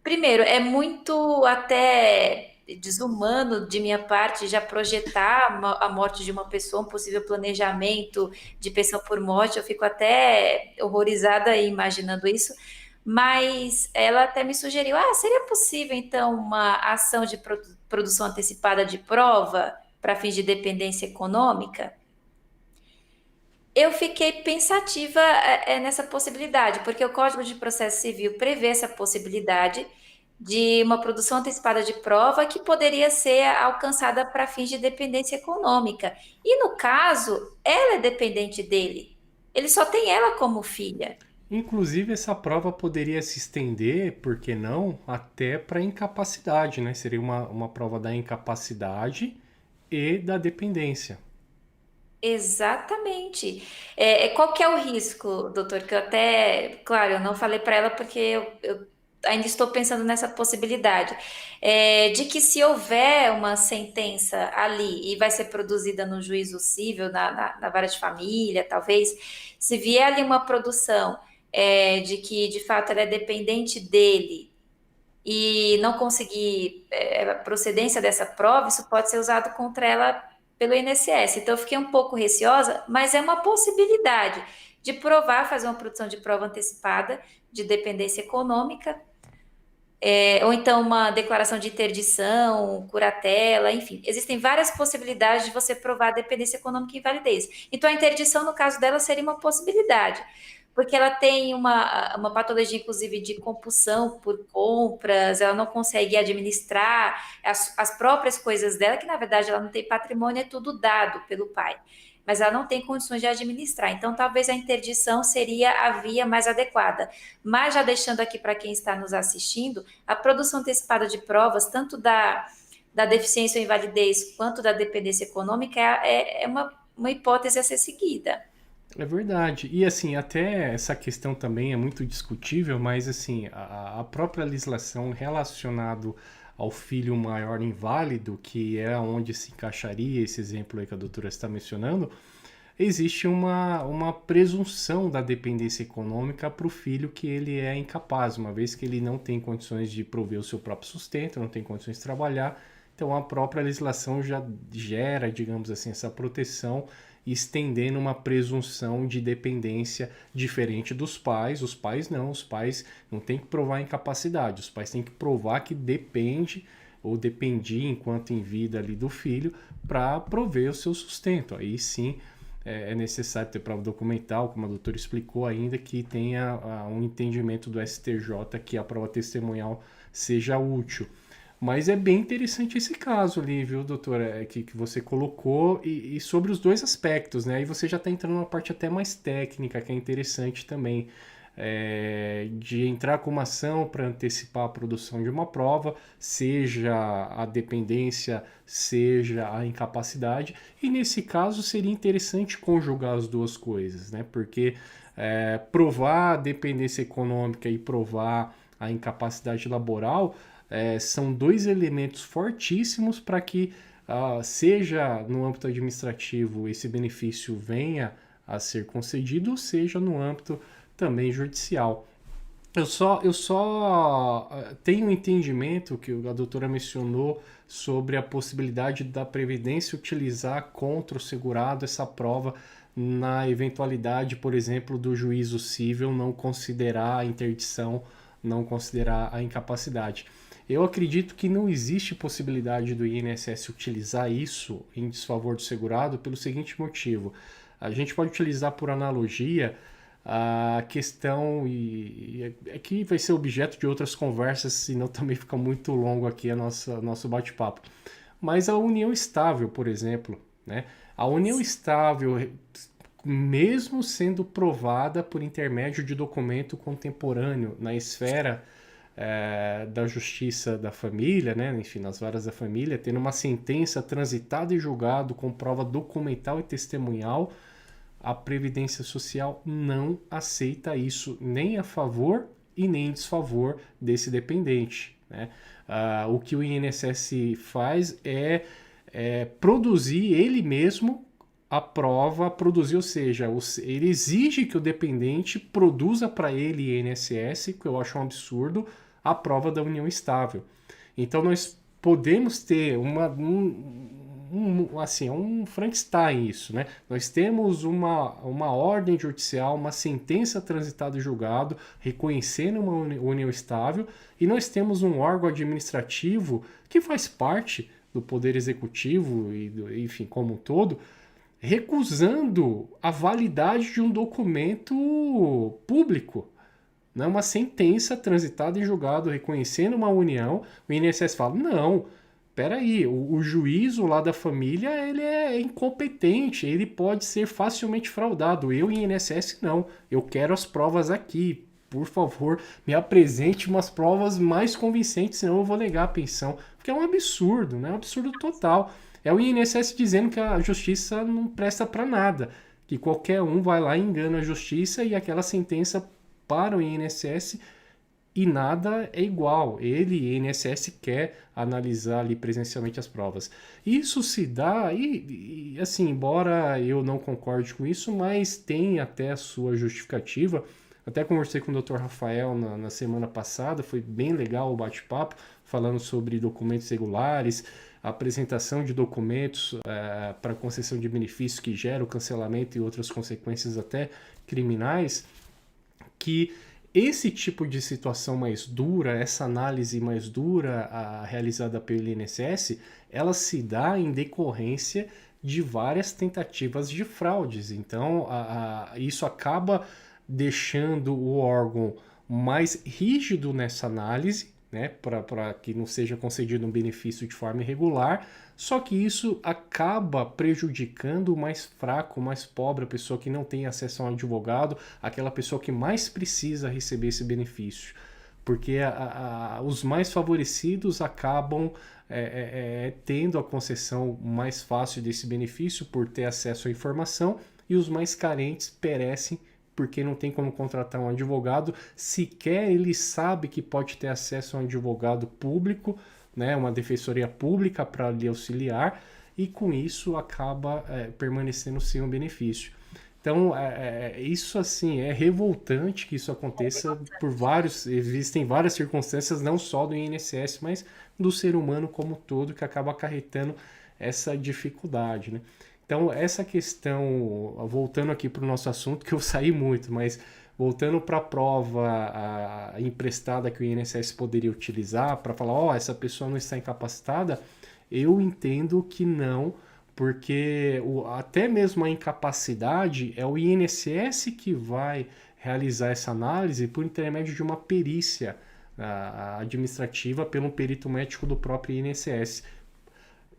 primeiro, é muito até desumano de minha parte já projetar a morte de uma pessoa, um possível planejamento de pensão por morte. Eu fico até horrorizada imaginando isso. Mas ela até me sugeriu: seria possível então uma ação de produção antecipada de prova para fins de dependência econômica? Eu fiquei pensativa nessa possibilidade, porque o Código de Processo Civil prevê essa possibilidade de uma produção antecipada de prova que poderia ser alcançada para fins de dependência econômica. E no caso, ela é dependente dele. Ele só tem ela como filha. Inclusive, essa prova poderia se estender, por que não, até para incapacidade, né? Seria uma prova da incapacidade e da dependência. Exatamente. Qual que é o risco, doutor? Que eu até, claro, eu não falei para ela porque eu ainda estou pensando nessa possibilidade. De que se houver uma sentença ali e vai ser produzida no juízo civil, na vara de família, talvez, se vier ali uma produção de que de fato ela é dependente dele e não conseguir a procedência dessa prova, isso pode ser usado contra ela pelo INSS. Então, eu fiquei um pouco receosa, mas é uma possibilidade de provar, fazer uma produção de prova antecipada de dependência econômica, ou então uma declaração de interdição, curatela, enfim. Existem várias possibilidades de você provar a dependência econômica e invalidez. Então, a interdição, no caso dela, seria uma possibilidade, porque ela tem uma patologia, inclusive, de compulsão por compras, ela não consegue administrar as próprias coisas dela, que na verdade ela não tem patrimônio, é tudo dado pelo pai, mas ela não tem condições de administrar. Então, talvez a interdição seria a via mais adequada. Mas, já deixando aqui para quem está nos assistindo, a produção antecipada de provas, tanto da deficiência ou invalidez, quanto da dependência econômica, é uma hipótese a ser seguida. É verdade. E assim, até essa questão também é muito discutível, mas assim, a própria legislação relacionado ao filho maior inválido, que é onde se encaixaria esse exemplo aí que a doutora está mencionando, existe uma presunção da dependência econômica para o filho que ele é incapaz, uma vez que ele não tem condições de prover o seu próprio sustento, não tem condições de trabalhar. Então a própria legislação já gera, digamos assim, essa proteção, estendendo uma presunção de dependência diferente dos pais. Os pais não têm que provar incapacidade, os pais têm que provar que depende ou dependia enquanto em vida ali do filho para prover o seu sustento. Aí sim é necessário ter prova documental, como a doutora explicou ainda, que tenha um entendimento do STJ que a prova testemunhal seja útil. Mas é bem interessante esse caso ali, viu, doutora, que você colocou, e sobre os dois aspectos, né? Aí você já está entrando numa parte até mais técnica, que é interessante também, de entrar com uma ação para antecipar a produção de uma prova, seja a dependência, seja a incapacidade, e nesse caso seria interessante conjugar as duas coisas, né? Porque provar a dependência econômica e provar a incapacidade laboral são dois elementos fortíssimos para que, seja no âmbito administrativo, esse benefício venha a ser concedido, seja no âmbito também judicial. Eu só tenho um entendimento que a doutora mencionou sobre a possibilidade da Previdência utilizar contra o segurado essa prova na eventualidade, por exemplo, do juízo civil não considerar a interdição, não considerar a incapacidade. Eu acredito que não existe possibilidade do INSS utilizar isso em desfavor do segurado pelo seguinte motivo. A gente pode utilizar por analogia a questão, e aqui vai ser objeto de outras conversas, senão também fica muito longo aqui nosso bate-papo. Mas a união estável, por exemplo, né? A união estável, mesmo sendo provada por intermédio de documento contemporâneo na esfera da justiça da família, né? Enfim, nas varas da família, tendo uma sentença transitada e julgado com prova documental e testemunhal, a Previdência Social não aceita isso nem a favor e nem em desfavor desse dependente, né? O que o INSS faz é produzir ele mesmo a prova, ou seja, ele exige que o dependente produza para ele, INSS, que eu acho um absurdo, a prova da união estável. Então nós podemos ter um Frankenstein isso, né? Nós temos uma ordem judicial, uma sentença transitada e julgado, reconhecendo uma união estável, e nós temos um órgão administrativo que faz parte do Poder Executivo e enfim, como um todo, recusando a validade de um documento público, né? Uma sentença transitada e julgado, reconhecendo uma união, o INSS fala, não, peraí, o juízo lá da família, ele é incompetente, ele pode ser facilmente fraudado. Eu, INSS, não. Eu quero as provas aqui. Por favor, me apresente umas provas mais convincentes, senão eu vou negar a pensão. Porque é um absurdo, né? É um absurdo total. É o INSS dizendo que a justiça não presta para nada. Que qualquer um vai lá e engana a justiça e aquela sentença para o INSS e nada é igual. Ele, INSS, quer analisar ali presencialmente as provas. Isso se dá, e assim, embora eu não concorde com isso, mas tem até a sua justificativa. Até conversei com o Dr. Rafael na semana passada, foi bem legal o bate-papo, falando sobre documentos regulares, a apresentação de documentos para concessão de benefícios que geram cancelamento e outras consequências até criminais, que esse tipo de situação mais dura, essa análise mais dura realizada pelo INSS, ela se dá em decorrência de várias tentativas de fraudes. Então, isso acaba deixando o órgão mais rígido nessa análise, né, para que não seja concedido um benefício de forma irregular, só que isso acaba prejudicando o mais fraco, o mais pobre, a pessoa que não tem acesso a um advogado, aquela pessoa que mais precisa receber esse benefício. Porque os mais favorecidos acabam tendo a concessão mais fácil desse benefício por ter acesso à informação, e os mais carentes perecem porque não tem como contratar um advogado, sequer ele sabe que pode ter acesso a um advogado público, né, uma defensoria pública para lhe auxiliar, e com isso acaba permanecendo sem um benefício. Então, isso assim, é revoltante que isso aconteça existem várias circunstâncias, não só do INSS, mas do ser humano como um todo, que acaba acarretando essa dificuldade, né? Então, essa questão, voltando aqui para o nosso assunto, que eu saí muito, mas voltando para a prova emprestada que o INSS poderia utilizar para falar, essa pessoa não está incapacitada, eu entendo que não, porque até mesmo a incapacidade é o INSS que vai realizar essa análise por intermédio de uma perícia administrativa pelo perito médico do próprio INSS.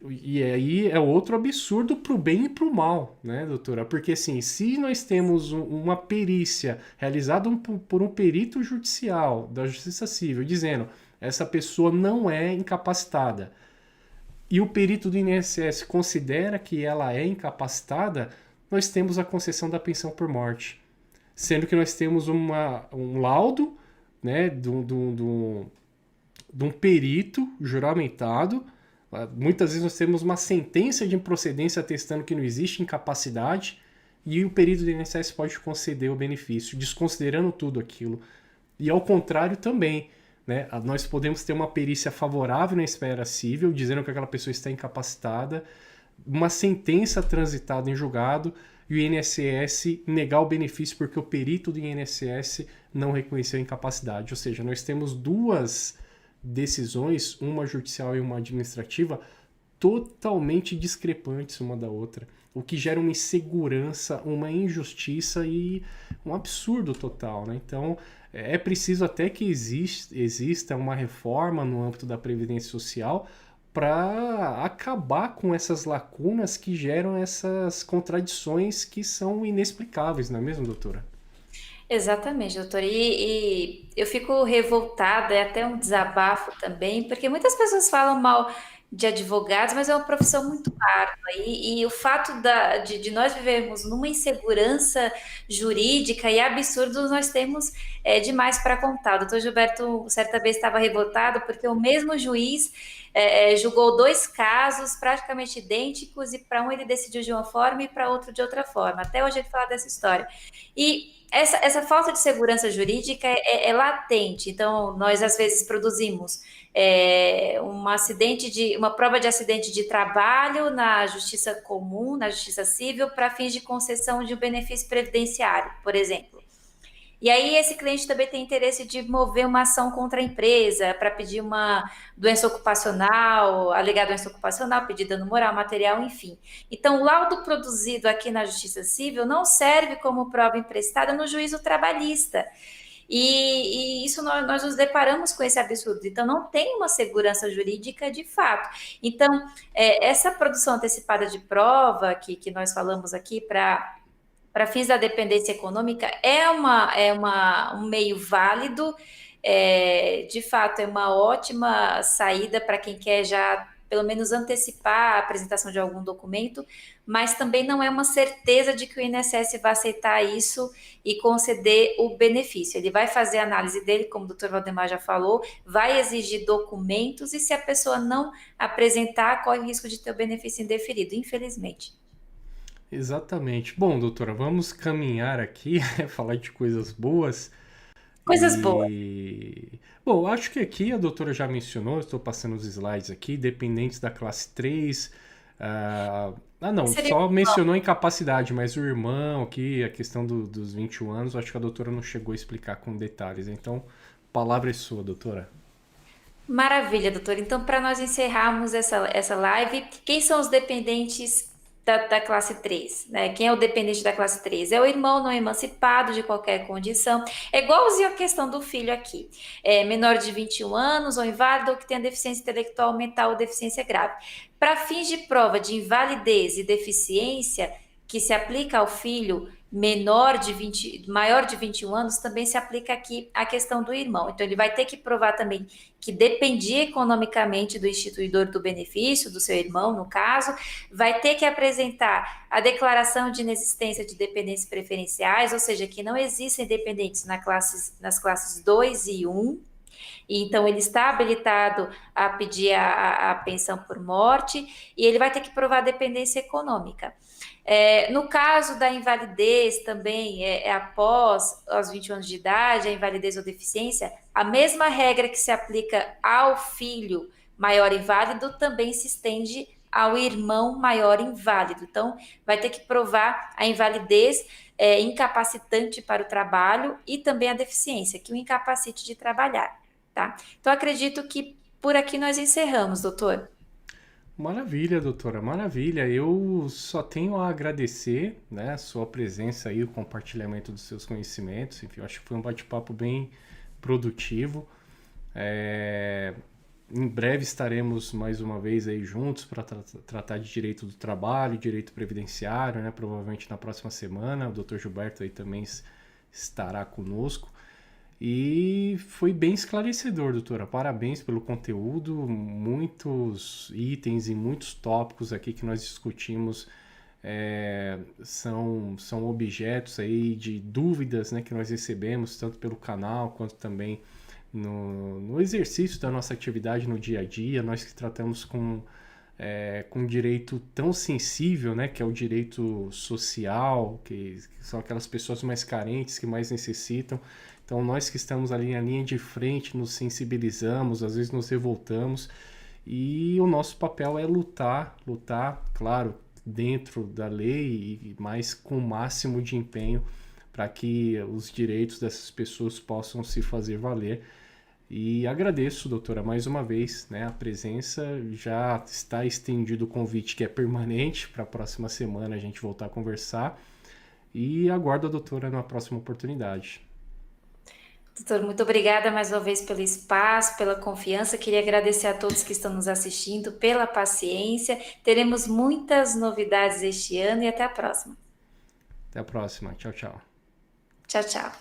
E aí é outro absurdo pro bem e pro mal, né, doutora? Porque assim, se nós temos uma perícia realizada por um perito judicial da Justiça Civil dizendo essa pessoa não é incapacitada, e o perito do INSS considera que ela é incapacitada, nós temos a concessão da pensão por morte. Sendo que nós temos um laudo, né, de um perito juramentado. Muitas vezes nós temos uma sentença de improcedência atestando que não existe incapacidade e o perito do INSS pode conceder o benefício, desconsiderando tudo aquilo. E ao contrário também, né? Nós podemos ter uma perícia favorável na esfera civil, dizendo que aquela pessoa está incapacitada, uma sentença transitada em julgado e o INSS negar o benefício porque o perito do INSS não reconheceu a incapacidade. Ou seja, nós temos duas decisões, uma judicial e uma administrativa, totalmente discrepantes uma da outra, o que gera uma insegurança, uma injustiça e um absurdo total, né? Então, é preciso até que exista uma reforma no âmbito da Previdência Social para acabar com essas lacunas que geram essas contradições que são inexplicáveis, não é mesmo, doutora? Exatamente, doutor. E eu fico revoltada, é até um desabafo também, porque muitas pessoas falam mal de advogados, mas é uma profissão muito árdua. E o fato de nós vivermos numa insegurança jurídica e absurdos, nós temos demais para contar. O doutor Gilberto, certa vez, estava revoltado porque o mesmo juiz julgou dois casos praticamente idênticos, e para um ele decidiu de uma forma e para outro de outra forma. Até hoje ele fala dessa história. E essa falta de segurança jurídica é latente. Então, nós às vezes produzimos uma prova de acidente de trabalho na justiça comum, na justiça civil, para fins de concessão de um benefício previdenciário, por exemplo. E aí esse cliente também tem interesse de mover uma ação contra a empresa para pedir uma doença ocupacional, alegar doença ocupacional, pedir dano moral, material, enfim. Então, o laudo produzido aqui na Justiça Civil não serve como prova emprestada no juízo trabalhista. E isso nós nos deparamos com esse absurdo. Então, não tem uma segurança jurídica de fato. Então, essa produção antecipada de prova que nós falamos aqui para fins da dependência econômica um meio válido, de fato é uma ótima saída para quem quer já pelo menos antecipar a apresentação de algum documento, mas também não é uma certeza de que o INSS vai aceitar isso e conceder o benefício. Ele vai fazer a análise dele, como o doutor Valdemar já falou, vai exigir documentos e se a pessoa não apresentar, corre o risco de ter o benefício indeferido, infelizmente. Exatamente. Bom, doutora, vamos caminhar aqui, falar de coisas boas. Coisas boas. Bom, acho que aqui a doutora já mencionou, estou passando os slides aqui, dependentes da classe 3. Não, Seria só mencionou incapacidade, mas o irmão aqui, a questão dos 21 anos, acho que a doutora não chegou a explicar com detalhes. Então, a palavra é sua, doutora. Maravilha, doutor. Então, para nós encerrarmos essa live, quem são os dependentes da classe 3, né? Quem é o dependente da classe 3? É o irmão não emancipado de qualquer condição. É igualzinho a questão do filho aqui. É menor de 21 anos, ou inválido, ou que tenha deficiência intelectual, mental ou deficiência grave. Para fins de prova de invalidez e deficiência, que se aplica ao filho maior de 21 anos, também se aplica aqui a questão do irmão. Então, ele vai ter que provar também que dependia economicamente do instituidor do benefício, do seu irmão, no caso, vai ter que apresentar a declaração de inexistência de dependentes preferenciais, ou seja, que não existem dependentes nas classes 2 e 1, e então ele está habilitado a pedir a pensão por morte, e ele vai ter que provar a dependência econômica. No caso da invalidez também, após os 21 anos de idade, a invalidez ou deficiência, a mesma regra que se aplica ao filho maior inválido também se estende ao irmão maior inválido. Então, vai ter que provar a invalidez incapacitante para o trabalho e também a deficiência, que o incapacite de trabalhar, tá? Então, acredito que por aqui nós encerramos, doutor. Maravilha, doutora, maravilha. Eu só tenho a agradecer, né, a sua presença aí, o compartilhamento dos seus conhecimentos. Enfim, eu acho que foi um bate-papo bem produtivo. Em breve estaremos mais uma vez aí juntos para tratar de direito do trabalho, direito previdenciário, né, provavelmente na próxima semana. O doutor Gilberto aí também estará conosco. E foi bem esclarecedor, doutora. Parabéns pelo conteúdo, muitos itens e muitos tópicos aqui que nós discutimos são objetos aí de dúvidas, né, que nós recebemos, tanto pelo canal quanto também no exercício da nossa atividade no dia a dia, nós que tratamos com um direito tão sensível, né, que é o direito social, que são aquelas pessoas mais carentes, que mais necessitam. Então, nós que estamos ali na linha de frente, nos sensibilizamos, às vezes nos revoltamos, e o nosso papel é lutar, claro, dentro da lei, mas com o máximo de empenho para que os direitos dessas pessoas possam se fazer valer. E agradeço, doutora, mais uma vez, né, a presença. Já está estendido o convite, que é permanente, para a próxima semana a gente voltar a conversar. E aguardo a doutora na próxima oportunidade. Doutor, muito obrigada mais uma vez pelo espaço, pela confiança. Queria agradecer a todos que estão nos assistindo pela paciência. Teremos muitas novidades este ano e até a próxima. Até a próxima. Tchau, tchau. Tchau, tchau.